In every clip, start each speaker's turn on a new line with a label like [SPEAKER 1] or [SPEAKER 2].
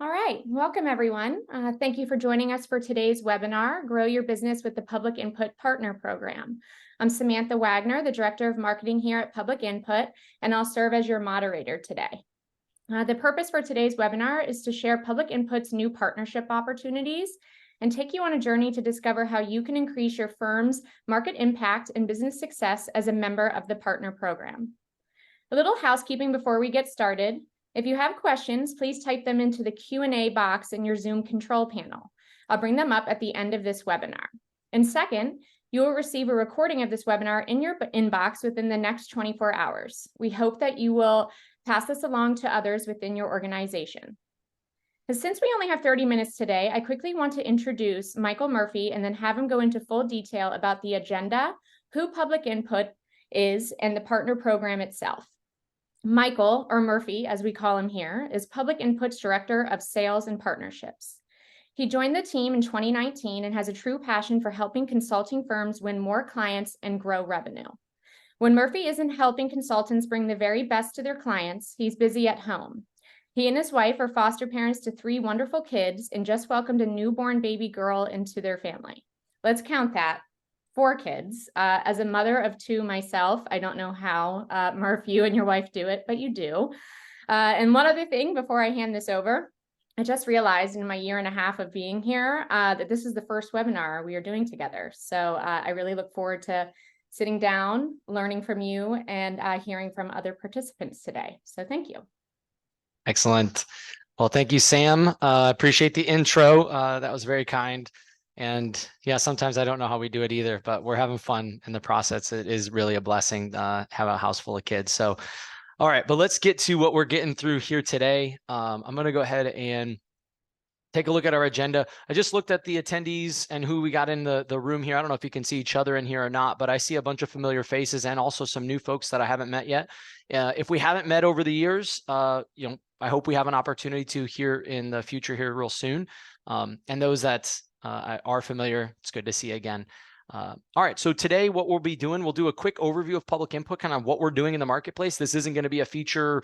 [SPEAKER 1] All right, welcome everyone. Thank you for joining us for today's webinar, Grow Your Business with the Public Input Partner Program. I'm Samantha Wagner, the Director of Marketing here at Public Input, and I'll serve as your moderator today. The purpose for today's webinar is to share Public Input's new partnership opportunities and take you on a journey to discover how you can increase your firm's market impact and business success as a member of the partner program. A little housekeeping before we get started. If you have questions, please type them into the Q&A box in your Zoom control panel. I'll bring them up at the end of this webinar. And second, you will receive a recording of this webinar in your inbox within the next 24 hours. We hope that you will pass this along to others within your organization. And since we only have 30 minutes today, I quickly want to introduce Michael Murphy and then have him go into full detail about the agenda, who Public Input is, and the partner program itself. Michael, or Murphy, as we call him here, is Public Input's Director of Sales and Partnerships. He joined the team in 2019 and has a true passion for helping consulting firms win more clients and grow revenue. When Murphy isn't helping consultants bring the very best to their clients, he's busy at home. He and his wife are foster parents to 3 wonderful kids and just welcomed a newborn baby girl into their family. Let's count that. 4 kids. As a mother of 2 myself, I don't know how, Murph, you and your wife do it, but you do. And one other thing before I hand this over, I just realized in my 1.5 years of being here that this is the first webinar we are doing together. So I really look forward to sitting down, learning from you, and hearing from other participants today. So thank you.
[SPEAKER 2] Excellent. Well, thank you, Sam. Appreciate the intro. That was very kind. And yeah, sometimes I don't know how we do it either, but we're having fun in the process. It is really a blessing to have a house full of kids. So, all right, but let's get to what we're getting through here today. I'm going to go ahead and take a look at our agenda. I just looked at the attendees and who we got in the room here. I don't know if you can see each other in here or not, but I see a bunch of familiar faces and also some new folks that I haven't met yet. If we haven't met over the years, I hope we have an opportunity to here in the future here real soon. And those that are familiar, it's good to see you again. All right, so today what we'll be doing, we'll do a quick overview of Public Input, kind of what we're doing in the marketplace. This isn't going to be a feature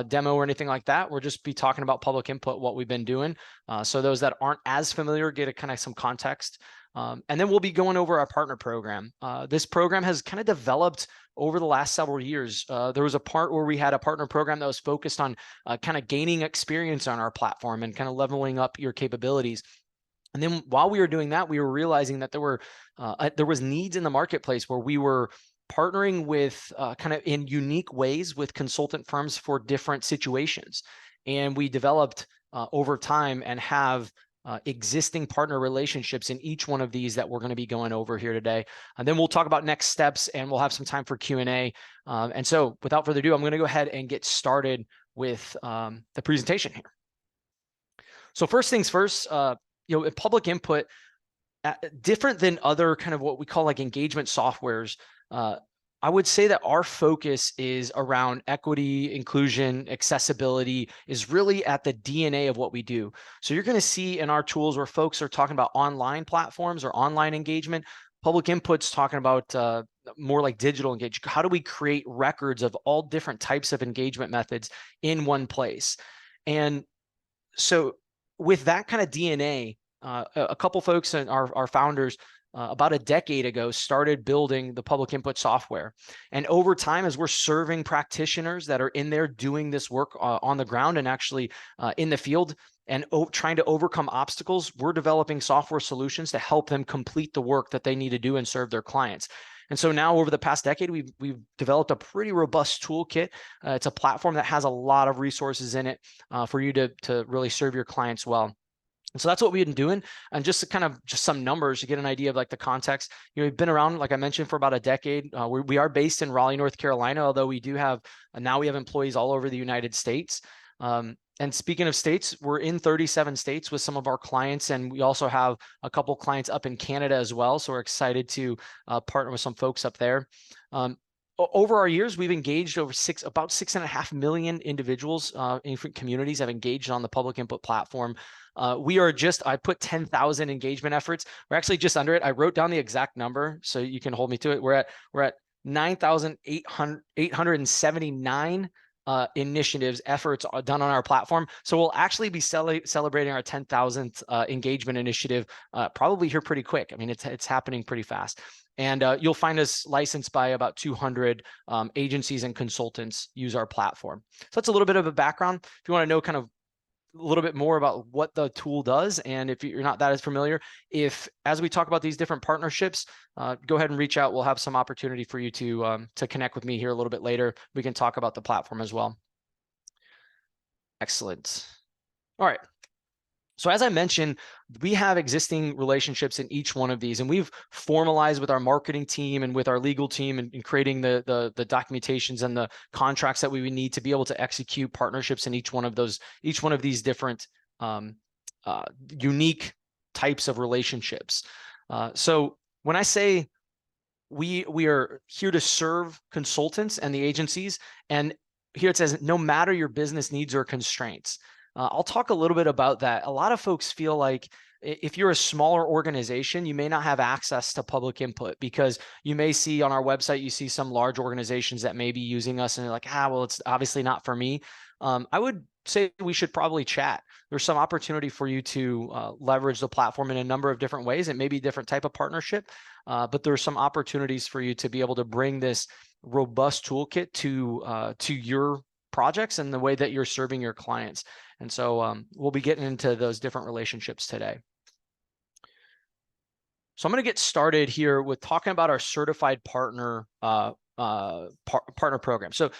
[SPEAKER 2] demo or anything like that. We'll just be talking about Public Input, what we've been doing. So those that aren't as familiar get a kind of some context. And then we'll be going over our partner program. This program has kind of developed over the last several years. There was a part where we had a partner program that was focused on kind of gaining experience on our platform and kind of leveling up your capabilities. And then while we were doing that, we were realizing that there was needs in the marketplace where we were partnering with kind of in unique ways with consultant firms for different situations. And we developed over time and have existing partner relationships in each one of these that we're going to be going over here today. And then we'll talk about next steps and we'll have some time for Q&A. And so without further ado, I'm going to go ahead and get started with the presentation here. So first things first, Public Input, different than other kind of what we call like engagement softwares, I would say that our focus is around equity, inclusion, accessibility is really at the DNA of what we do. So you're going to see in our tools where folks are talking about online platforms or online engagement, Public Input's talking about more like digital engagement. How do we create records of all different types of engagement methods in one place? And so with that kind of DNA, a couple folks and our founders about a decade ago started building the Public Input software. And over time, as we're serving practitioners that are in there doing this work on the ground and actually in the field and trying to overcome obstacles, we're developing software solutions to help them complete the work that they need to do and serve their clients. And so now over the past decade, we've developed a pretty robust toolkit. It's a platform that has a lot of resources in it for you to really serve your clients well. And so that's what we've been doing. And just some numbers to get an idea of like the context. We've been around, like I mentioned, for about a decade. We are based in Raleigh, North Carolina, although we do have, now we have employees all over the United States. And speaking of states, we're in 37 states with some of our clients, and we also have a couple clients up in Canada as well. So we're excited to partner with some folks up there. Over our years, we've engaged about 6.5 million individuals in different communities have engaged on the Public Input platform. I put 10,000 engagement efforts. We're actually just under it. I wrote down the exact number so you can hold me to it. We're at 9,879 initiatives, efforts are done on our platform. So we'll actually be celebrating our 10,000th engagement initiative probably here pretty quick. I mean, it's happening pretty fast. And you'll find us licensed by about 200 agencies and consultants use our platform. So that's a little bit of a background. If you want to know kind of a little bit more about what the tool does, and if you're not that as familiar, as we talk about these different partnerships, go ahead and reach out. We'll have some opportunity for you to connect with me here a little bit later. We can talk about the platform as well. Excellent. All right. So as I mentioned, we have existing relationships in each one of these, and we've formalized with our marketing team and with our legal team in creating the documentations and the contracts that we would need to be able to execute partnerships in each one of these different unique types of relationships. So when I say we are here to serve consultants and the agencies, and here it says, no matter your business needs or constraints. I'll talk a little bit about that. A lot of folks feel like if you're a smaller organization, you may not have access to public input, because you may see on our website, you see some large organizations that may be using us and they're like, well, it's obviously not for me. I would say we should probably chat. There's some opportunity for you to leverage the platform in a number of different ways. It may be a different type of partnership, but there's some opportunities for you to be able to bring this robust toolkit to your projects and the way that you're serving your clients. And so we'll be getting into those different relationships today. So I'm going to get started here with talking about our certified partner partner program. So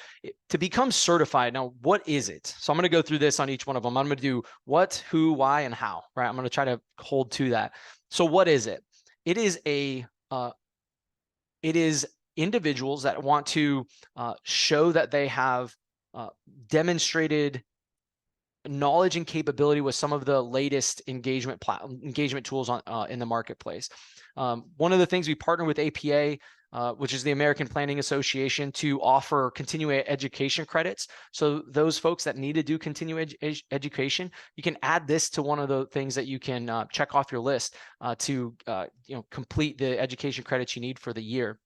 [SPEAKER 2] to become certified, now what is it? So I'm going to go through this on each one of them. I'm going to do what, who, why, and how. Right? I'm going to try to hold to that. So what is it? It is individuals that want to show that they have demonstrated knowledge and capability with some of the latest engagement tools in the marketplace. One of the things, we partner with APA, which is the American Planning Association, to offer continuing education credits. So those folks that need to do continuing education, you can add this to one of the things that you can check off your list to complete the education credits you need for the year.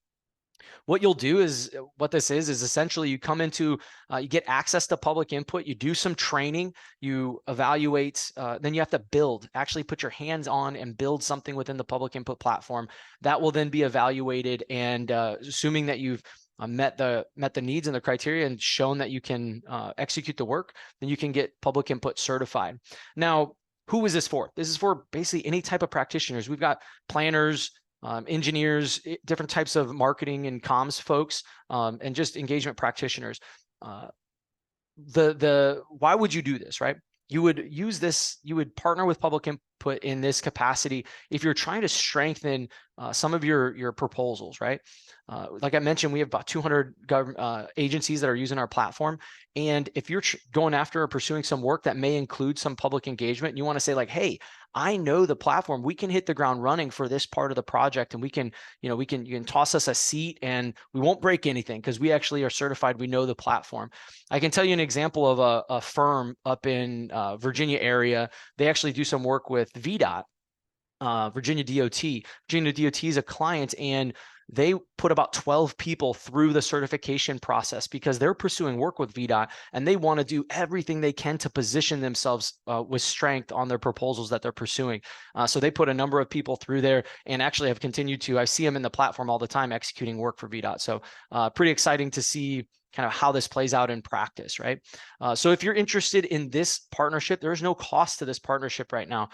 [SPEAKER 2] What you'll do is, what this is essentially you come into, you get access to public input, you do some training, you evaluate, then you have to actually put your hands on and build something within the public input platform that will then be evaluated. And assuming that you've met the needs and the criteria and shown that you can execute the work, then you can get public input certified. Now, who is this for? This is for basically any type of practitioners. We've got planners, engineers, different types of marketing and comms folks, and just engagement practitioners. Why would you do this, right? You would use this, you would partner with public input in this capacity if you're trying to strengthen some of your proposals, right? Like I mentioned, we have about 200 agencies that are using our platform. And if you're going after or pursuing some work that may include some public engagement, and you want to say like, hey, I know the platform, we can hit the ground running for this part of the project, and you can toss us a seat and we won't break anything because we actually are certified. We know the platform. I can tell you an example of a firm up in Virginia area. They actually do some work with VDOT, Virginia DOT. Virginia DOT is a client, and they put about 12 people through the certification process because they're pursuing work with VDOT, and they want to do everything they can to position themselves with strength on their proposals that they're pursuing. So they put a number of people through there, and actually have continued to. I see them in the platform all the time executing work for VDOT. So pretty exciting to see kind of how this plays out in practice, right? So if you're interested in this partnership, there's no cost to this partnership right now.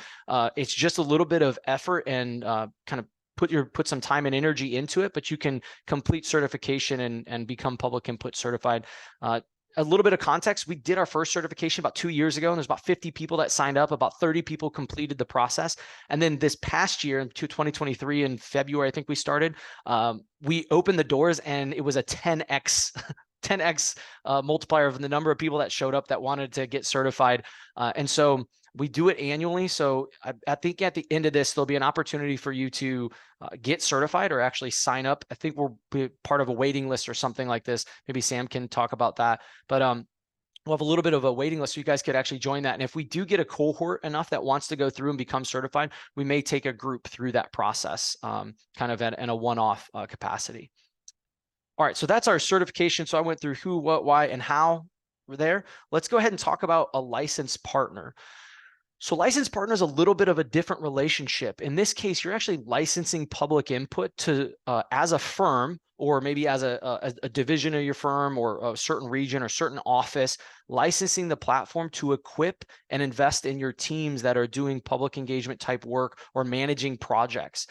[SPEAKER 2] It's just a little bit of effort and kind of put some time and energy into it, but you can complete certification and become public input certified. A little bit of context, we did our first certification about 2 years ago, and there's about 50 people that signed up, about 30 people completed the process. And then this past year, in 2023, in February, I think we started, we opened the doors, and it was a 10x multiplier of the number of people that showed up that wanted to get certified. And so we do it annually. So I think at the end of this, there'll be an opportunity for you to get certified or actually sign up. I think we'll be part of a waiting list or something like this. Maybe Sam can talk about that. But we'll have a little bit of a waiting list, so you guys could actually join that. And if we do get a cohort enough that wants to go through and become certified, we may take a group through that process, kind of in a one-off capacity. All right, so that's our certification. So I went through who, what, why, and how. there, let's go ahead and talk about a licensed partner. So licensed partner is a little bit of a different relationship. In this case, you're actually licensing Public Input to as a firm, or maybe as a division of your firm, or a certain region or certain office, licensing the platform to equip and invest in your teams that are doing public engagement type work or managing projects.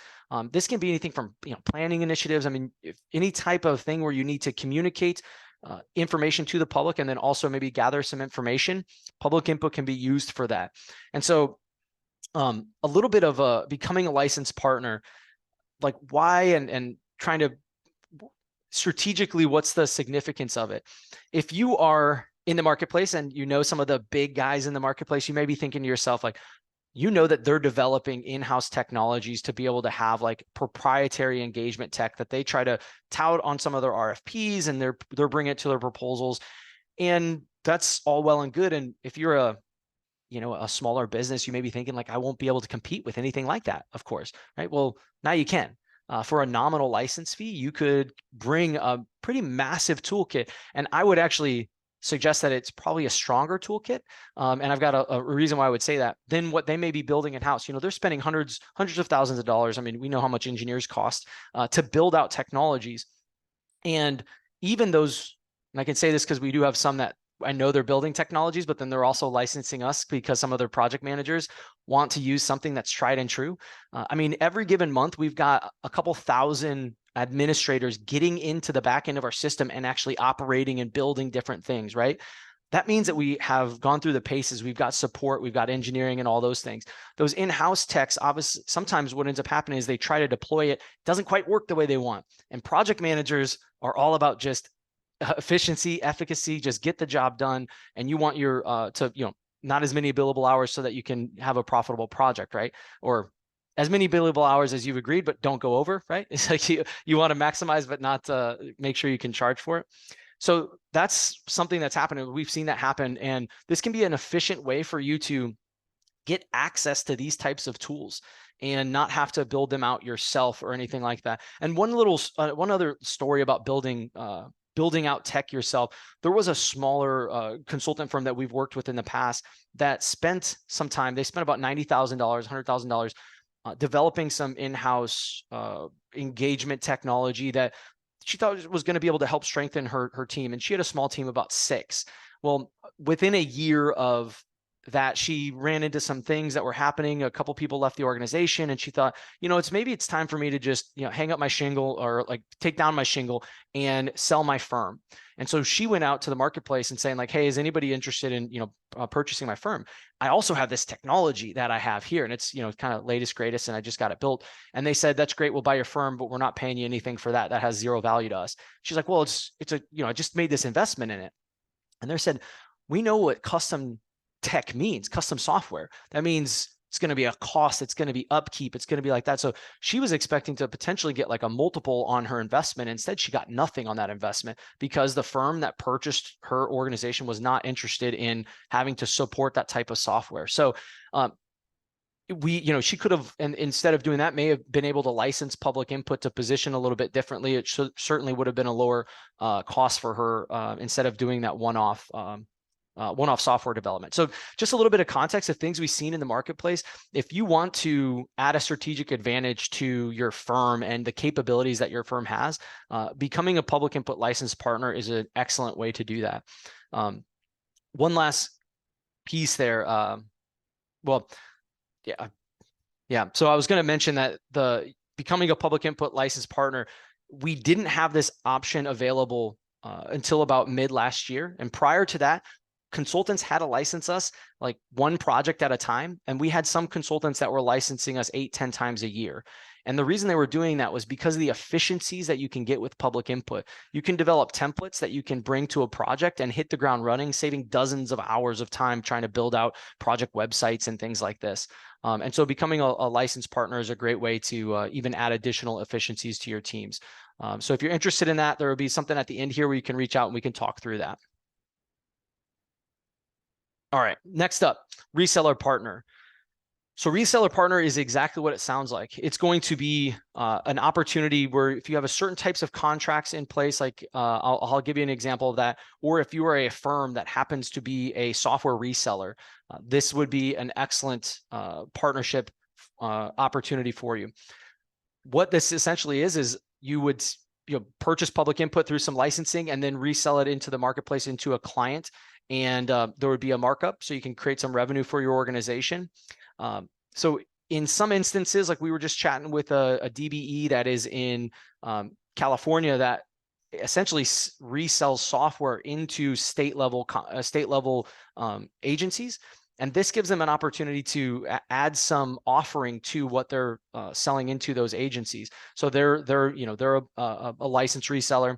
[SPEAKER 2] This can be anything from planning initiatives. I mean, if any type of thing where you need to communicate information to the public and then also maybe gather some information, Public Input can be used for that. And so a little bit of becoming a licensed partner, like why and trying to strategically, what's the significance of it? If you are in the marketplace and you know some of the big guys in the marketplace, you may be thinking to yourself, like, that they're developing in-house technologies to be able to have like proprietary engagement tech that they try to tout on some of their RFPs, and they're bringing it to their proposals. And that's all well and good. And if you're a smaller business, you may be thinking like, I won't be able to compete with anything like that, of course, right? Well, now you can. For a nominal license fee, you could bring a pretty massive toolkit. And I would actually suggest that it's probably a stronger toolkit. And I've got a reason why I would say that, than what they may be building in-house. They're spending hundreds of thousands of dollars. I mean, we know how much engineers cost to build out technologies. And even those, and I can say this because we do have some that I know they're building technologies, but then they're also licensing us because some of their project managers want to use something that's tried and true. I mean, every given month, we've got a couple thousand administrators getting into the back end of our system and actually operating and building different things, right? That means that we have gone through the paces. We've got support, we've got engineering and all those things. Those in-house techs, obviously, sometimes what ends up happening is they try to deploy it, doesn't quite work the way they want. And project managers are all about just efficiency, efficacy, just get the job done. And you want your not as many billable hours so that you can have a profitable project, right? Or as many billable hours as you've agreed, but don't go over, right? It's like you want to maximize, but not make sure you can charge for it. So that's something that's happening. We've seen that happen. And this can be an efficient way for you to get access to these types of tools and not have to build them out yourself or anything like that. And one other story about building out tech yourself. There was a smaller consultant firm that we've worked with in the past that spent some time. They spent about $90,000, $100,000 developing some in-house engagement technology that she thought was going to be able to help strengthen her team. And she had a small team, about 6. Well, within a year of that, she ran into some things that were happening. A couple people left the organization, and she thought, it's time for me to just, hang up my shingle, or like take down my shingle and sell my firm. And so she went out to the marketplace and saying like, hey, is anybody interested in, purchasing my firm? I also have this technology that I have here, and it's, kind of latest, greatest, and I just got it built. And they said, that's great, we'll buy your firm, but we're not paying you anything for that. That has zero value to us. She's like, well, it's I just made this investment in it. And they said, we know what custom tech means, custom software. That means it's going to be a cost, it's going to be upkeep, it's going to be like that. So she was expecting to potentially get like a multiple on her investment. Instead, she got nothing on that investment because the firm that purchased her organization was not interested in having to support that type of software. So she could have, and instead of doing that, may have been able to license Public Input to position a little bit differently. It certainly would have been a lower cost for her instead of doing that one-off software development. So just a little bit of context of things we've seen in the marketplace. If you want to add a strategic advantage to your firm and the capabilities that your firm has, becoming a Public Input licensed partner is an excellent way to do that. One last piece there. Yeah. So I was going to mention that becoming a Public Input licensed partner, we didn't have this option available until about mid last year. And prior to that, consultants had to license us like one project at a time. And we had some consultants that were licensing us 8-10 times a year. And the reason they were doing that was because of the efficiencies that you can get with Public Input. You can develop templates that you can bring to a project and hit the ground running, saving dozens of hours of time trying to build out project websites and things like this. And so becoming a licensed partner is a great way to even add additional efficiencies to your teams. So if you're interested in that, there will be something at the end here where you can reach out and we can talk through that. All right, next up, reseller partner. So reseller partner is exactly what it sounds like. It's going to be an opportunity where if you have a certain types of contracts in place, like I'll give you an example of that, or if you are a firm that happens to be a software reseller, this would be an excellent partnership opportunity for you. What this essentially is you would purchase public input through some licensing and then resell it into the marketplace into a client, and there would be a markup so you can create some revenue for your organization. So in some instances, like we were just chatting with a DBE that is in California that essentially resells software into state level agencies. And this gives them an opportunity to add some offering to what they're selling into those agencies. So they're a licensed reseller.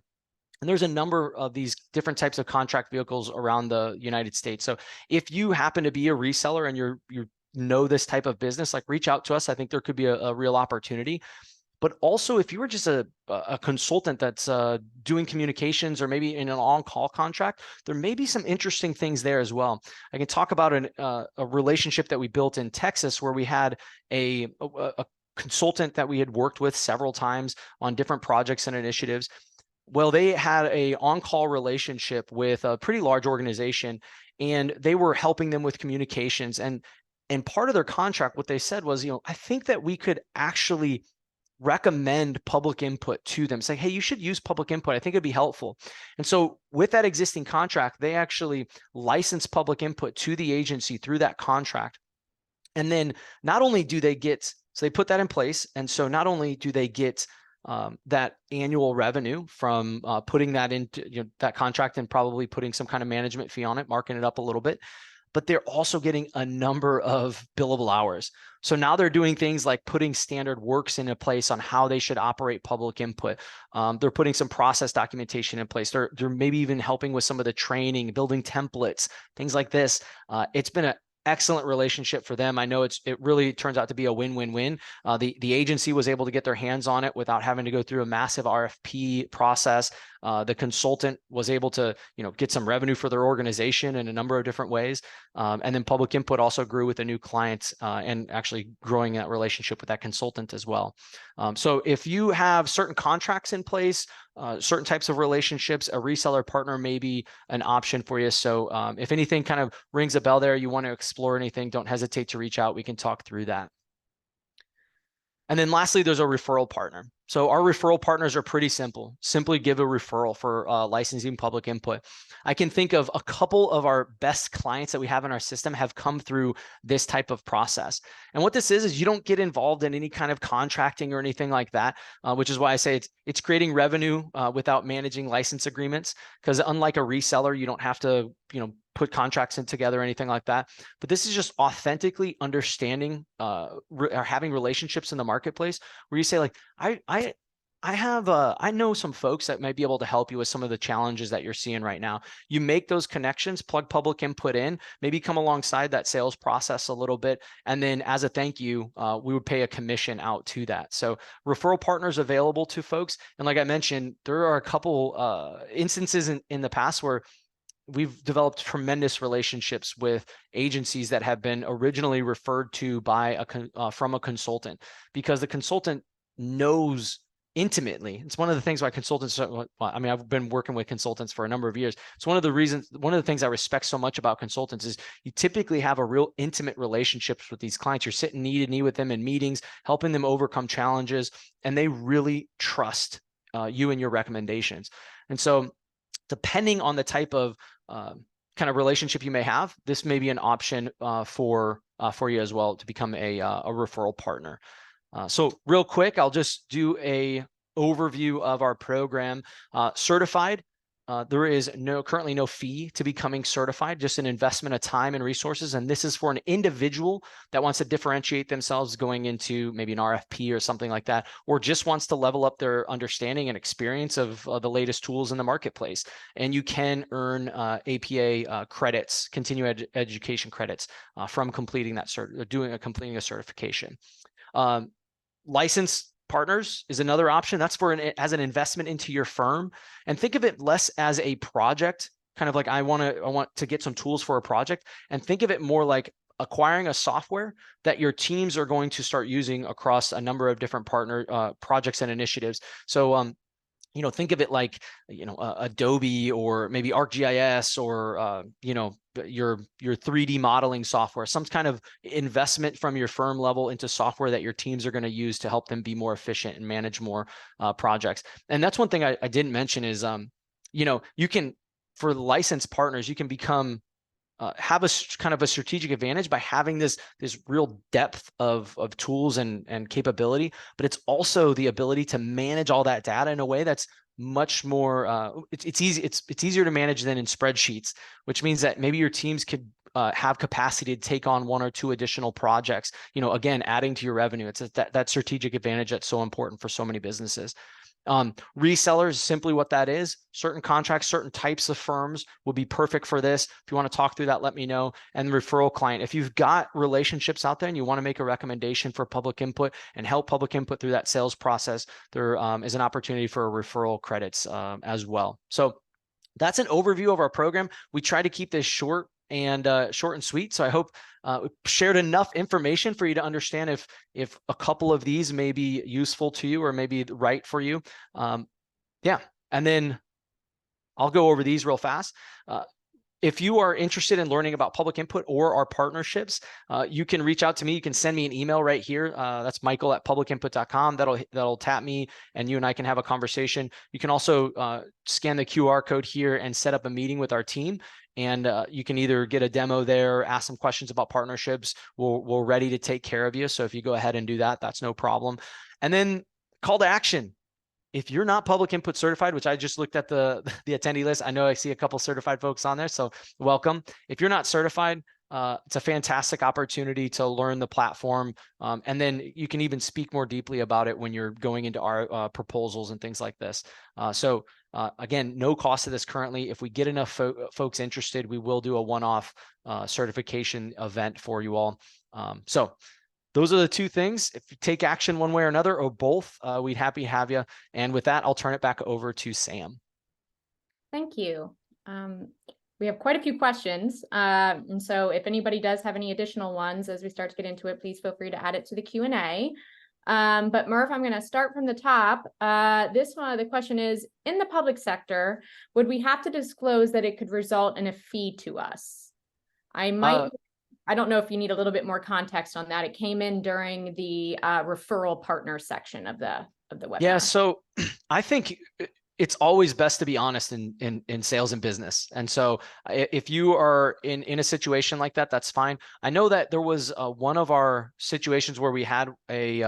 [SPEAKER 2] And there's a number of these different types of contract vehicles around the United States. So if you happen to be a reseller and you know this type of business, like reach out to us. I think there could be a real opportunity. But also, if you were just a consultant that's doing communications or maybe in an on-call contract, there may be some interesting things there as well. I can talk about a relationship that we built in Texas where we had a consultant that we had worked with several times on different projects and initiatives. Well, they had a on-call relationship with a pretty large organization, and they were helping them with communications. And part of their contract, what they said was, I think that we could actually recommend public input to them, say, hey, you should use public input. I think it'd be helpful. And so with that existing contract, they actually license public input to the agency through that contract. And then not only do they get, so they put that in place. And so not only do they get that annual revenue from putting that into that contract and probably putting some kind of management fee on it, marking it up a little bit, but they're also getting a number of billable hours. So now they're doing things like putting standard works into place on how they should operate public input. They're putting some process documentation in place. They're maybe even helping with some of the training, building templates, things like this. It's been an excellent relationship for them. I know it really turns out to be a win-win-win. The agency was able to get their hands on it without having to go through a massive RFP process. The consultant was able to, get some revenue for their organization in a number of different ways. And then public input also grew with a new client and actually growing that relationship with that consultant as well. So if you have certain contracts in place, certain types of relationships, a reseller partner may be an option for you. So if anything kind of rings a bell there, you want to explore anything, don't hesitate to reach out. We can talk through that. And then lastly, there's a referral partner. So our referral partners are pretty simple. Simply give a referral for licensing public input. I can think of a couple of our best clients that we have in our system have come through this type of process. And what this is you don't get involved in any kind of contracting or anything like that, which is why I say it's creating revenue without managing license agreements. Because unlike a reseller, you don't have to, put contracts in together or anything like that. But this is just authentically understanding or having relationships in the marketplace where you say like, I know some folks that might be able to help you with some of the challenges that you're seeing right now. You make those connections, plug public input in, maybe come alongside that sales process a little bit. And then as a thank you, we would pay a commission out to that. So referral partners available to folks. And like I mentioned, there are a couple instances in the past where we've developed tremendous relationships with agencies that have been originally referred to by from a consultant, because the consultant knows intimately. It's one of the things why consultants, I've been working with consultants for a number of years. It's one of the things I respect so much about consultants is you typically have a real intimate relationships with these clients. You're sitting knee to knee with them in meetings, helping them overcome challenges, and they really trust you and your recommendations. And so depending on the type of kind of relationship you may have, this may be an option for you as well to become a referral partner. So real quick, I'll just do a overview of our program. Certified, there is currently no fee to becoming certified, just an investment of time and resources. And this is for an individual that wants to differentiate themselves going into maybe an RFP or something like that, or just wants to level up their understanding and experience of the latest tools in the marketplace. And you can earn APA credits, continuing education credits from completing that completing a certification. License partners is another option. That's as an investment into your firm, and think of it less as a project, kind of like I want to get some tools for a project, and think of it more like acquiring a software that your teams are going to start using across a number of different partner projects and initiatives. So think of it like, Adobe or maybe ArcGIS or, your 3D modeling software, some kind of investment from your firm level into software that your teams are going to use to help them be more efficient and manage more projects. And that's one thing I didn't mention is, you can, for licensed partners, you can become have a kind of a strategic advantage by having this real depth of tools and capability, but it's also the ability to manage all that data in a way that's much more it's easier to manage than in spreadsheets, which means that maybe your teams could have capacity to take on 1 or 2 additional projects, again, adding to your revenue. It's that strategic advantage that's so important for so many businesses. Resellers, simply what that is. Certain contracts, certain types of firms will be perfect for this. If you want to talk through that, let me know. And referral client, if you've got relationships out there and you want to make a recommendation for Public Input and help Public Input through that sales process, there is an opportunity for referral credits as well. So that's an overview of our program. We try to keep this short and sweet. So I hope we shared enough information for you to understand if a couple of these may be useful to you or maybe right for you. Yeah, and then I'll go over these real fast. If you are interested in learning about Public Input or our partnerships, you can reach out to me. You can send me an email right here. That's michael@publicinput.com. That'll tap me and you and I can have a conversation. You can also scan the QR code here and set up a meeting with our team. And you can either get a demo there, ask some questions about partnerships. We're ready to take care of you. So if you go ahead and do that, that's no problem. And then call to action. If you're not Public Input certified, which I just looked at the attendee list, I know I see a couple certified folks on there, so welcome. If you're not certified, it's a fantastic opportunity to learn the platform, and then you can even speak more deeply about it when you're going into our proposals and things like this. So again, no cost to this currently. If we get enough folks interested, we will do a one-off certification event for you all. So those are the 2 things. If you take action one way or another or both, we'd happy to have you. And with that, I'll turn it back over to Sam.
[SPEAKER 1] Thank you. We have quite a few questions. And so if anybody does have any additional ones as we start to get into it, please feel free to add it to the Q&A. But Murph, I'm going to start from the top. This one, the question is, in the public sector, would we have to disclose that it could result in a fee to us? I don't know if you need a little bit more context on that. It came in during the referral partner section of the webinar.
[SPEAKER 2] Yeah, so I think it's always best to be honest in sales and business. And so if you are in a situation like that, that's fine. I know that there was one of our situations where we had a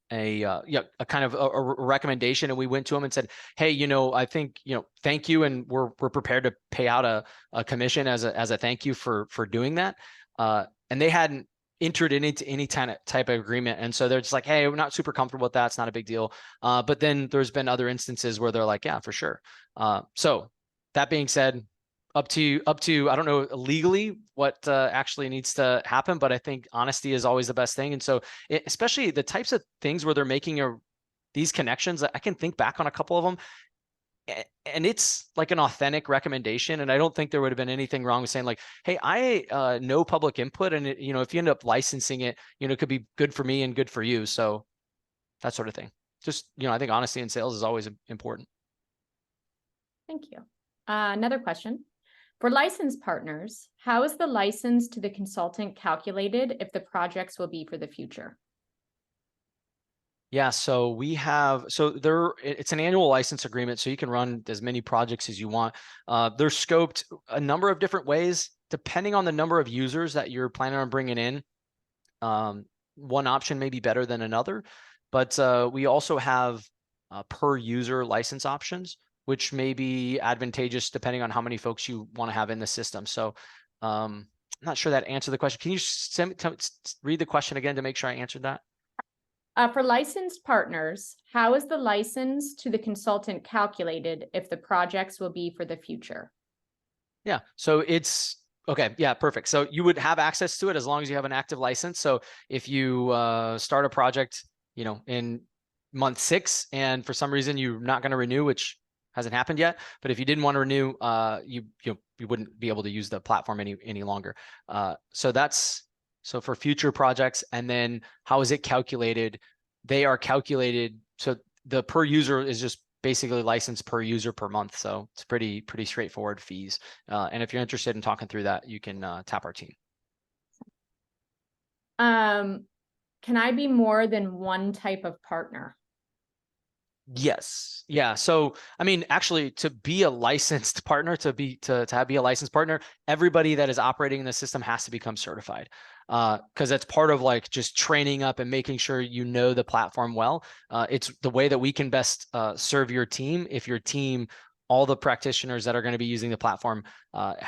[SPEAKER 2] kind of a recommendation, and we went to them and said, hey, I think, thank you, and we're prepared to pay out a commission as a thank you for doing that, and they hadn't entered into any type of agreement, and so they're just like, hey, we're not super comfortable with that, it's not a big deal. But then there's been other instances where they're like, yeah, for sure. So that being said, up to I don't know legally what actually needs to happen, but I think honesty is always the best thing. And so especially the types of things where they're making these connections, I can think back on a couple of them, and it's like an authentic recommendation. And I don't think there would have been anything wrong with saying like, hey, I know Public Input, and if you end up licensing it, it could be good for me and good for you. So that sort of thing. Just, I think honesty in sales is always important.
[SPEAKER 1] Thank you. Another question. For licensed partners, how is the license to the consultant calculated if the projects will be for the future?
[SPEAKER 2] Yeah, so it's an annual license agreement, so you can run as many projects as you want. They're scoped a number of different ways, depending on the number of users that you're planning on bringing in. One option may be better than another, but we also have per user license options, which may be advantageous depending on how many folks you want to have in the system. So I'm not sure that answered the question. Can you read the question again to make sure I answered that?
[SPEAKER 1] For licensed partners, how is the license to the consultant calculated if the projects will be for the future?
[SPEAKER 2] Yeah, so it's okay. Yeah, perfect. So you would have access to it as long as you have an active license. So if you start a project, in month 6, and for some reason you're not going to renew, which hasn't happened yet. But if you didn't want to renew, you wouldn't be able to use the platform any longer. So for future projects. And then how is it calculated? They are calculated. So the per user is just basically license per user per month. So it's pretty straightforward fees. And if you're interested in talking through that, you can tap our team.
[SPEAKER 1] Can I be more than one type of partner?
[SPEAKER 2] Yes. Yeah. So, I mean, actually, to be a licensed partner, to be a licensed partner, everybody that is operating in the system has to become certified, because that's part of like just training up and making sure you know the platform well. It's the way that we can best serve your team. If your team, all the practitioners that are going to be using the platform,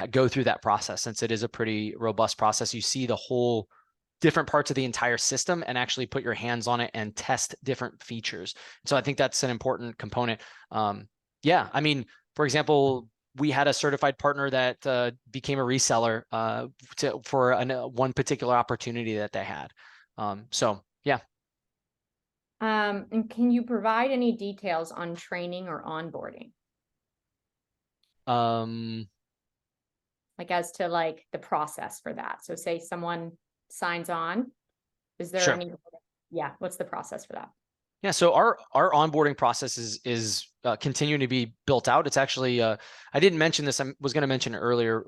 [SPEAKER 2] go through that process, since it is a pretty robust process. You see the whole different parts of the entire system and actually put your hands on it and test different features. So I think that's an important component. Yeah, I mean, for example, we had a certified partner that became a reseller for one particular opportunity that they had. So yeah.
[SPEAKER 1] And can you provide any details on training or onboarding? Like as to like the process for that. So say someone signs on, is there
[SPEAKER 2] Sure.
[SPEAKER 1] any, yeah, what's the process for that?
[SPEAKER 2] Yeah, so our onboarding process is continuing to be built out. It's actually I didn't mention this. I was going to mention it earlier.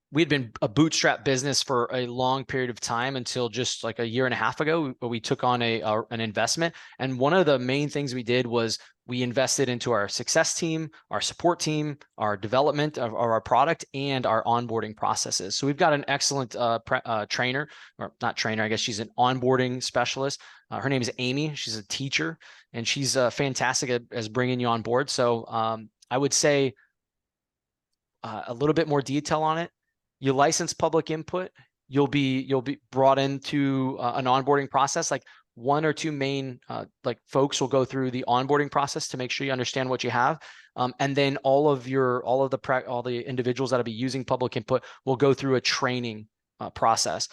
[SPEAKER 2] We had been a bootstrap business for a long period of time until just like a year and a half ago. We took on an investment, and one of the main things we did was we invested into our success team, our support team, our development of our product, and our onboarding processes. So we've got an excellent trainer, or not trainer, I guess she's an onboarding specialist. Her name is Amy. She's a teacher, and she's fantastic at bringing you on board. So I would say a little bit more detail on it. You license public input, you'll be brought into an onboarding process. Like one or two main like folks will go through the onboarding process to make sure you understand what you have, and then all the individuals that'll be using public input will go through a training process.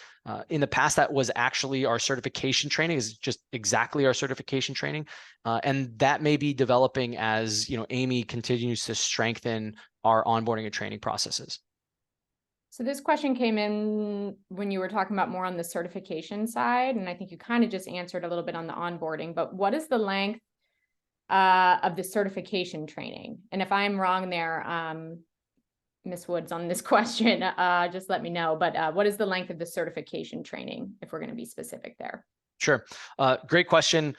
[SPEAKER 2] In the past, that was actually our certification training, is just exactly our certification training, and that may be developing as Amy continues to strengthen our onboarding and training processes.
[SPEAKER 1] So this question came in when you were talking about more on the certification side, and I think you kind of just answered a little bit on the onboarding, but what is the length of the certification training? And if I'm wrong there, Ms. Woods, on this question, just let me know, but what is the length of the certification training, if we're going to be specific there?
[SPEAKER 2] Sure. Great question.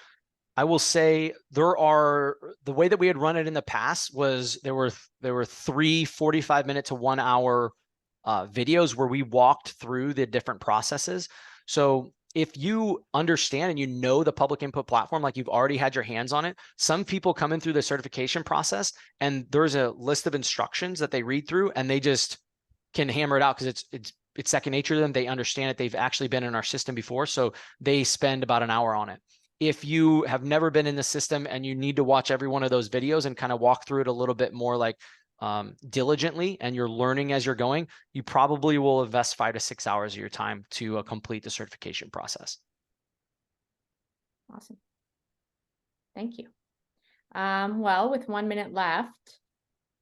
[SPEAKER 2] I will say the way that we had run it in the past was there were 3 45-minute to 1 hour videos where we walked through the different processes. So if you understand and you know the public input platform, like you've already had your hands on it, some people come in through the certification process and there's a list of instructions that they read through and they just can hammer it out because it's second nature to them. They understand it. They've actually been in our system before, so they spend about an hour on it. If you have never been in the system and you need to watch every one of those videos and kind of walk through it a little bit more like diligently, and you're learning as you're going, you probably will invest 5 to 6 hours of your time to complete the certification process.
[SPEAKER 1] Awesome. Thank you. Well, with 1 minute left,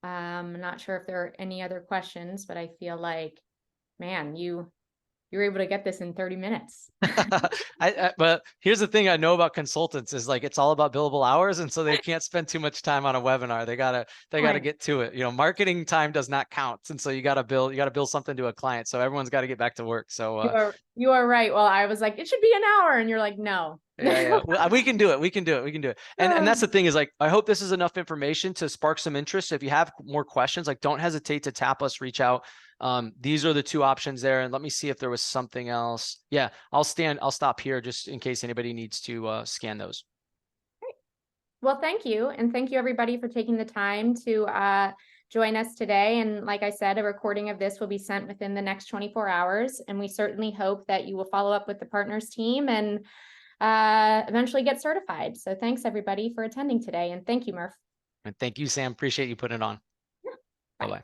[SPEAKER 1] I'm not sure if there are any other questions, but I feel like, man, you were able to get this in 30 minutes.
[SPEAKER 2] But here's the thing I know about consultants is like, it's all about billable hours. And so they can't spend too much time on a webinar. They gotta get to it. Marketing time does not count. And so you gotta build something to a client. So everyone's got to get back to work. So
[SPEAKER 1] you are right. Well, I was like, it should be an hour. And you're like, no.
[SPEAKER 2] Yeah. Well, we can do it. We can do it. And that's the thing is like, I hope this is enough information to spark some interest. If you have more questions, like don't hesitate to tap us, reach out. These are the 2 options there. And let me see if there was something else. Yeah, I'll stop here just in case anybody needs to scan those.
[SPEAKER 1] Great. Well, thank you. And thank you everybody for taking the time to join us today. And like I said, a recording of this will be sent within the next 24 hours. And we certainly hope that you will follow up with the partners team and eventually get certified. So thanks everybody for attending today. And thank you, Murph.
[SPEAKER 2] And thank you, Sam. Appreciate you putting it on.
[SPEAKER 1] Yeah.
[SPEAKER 2] Bye-bye.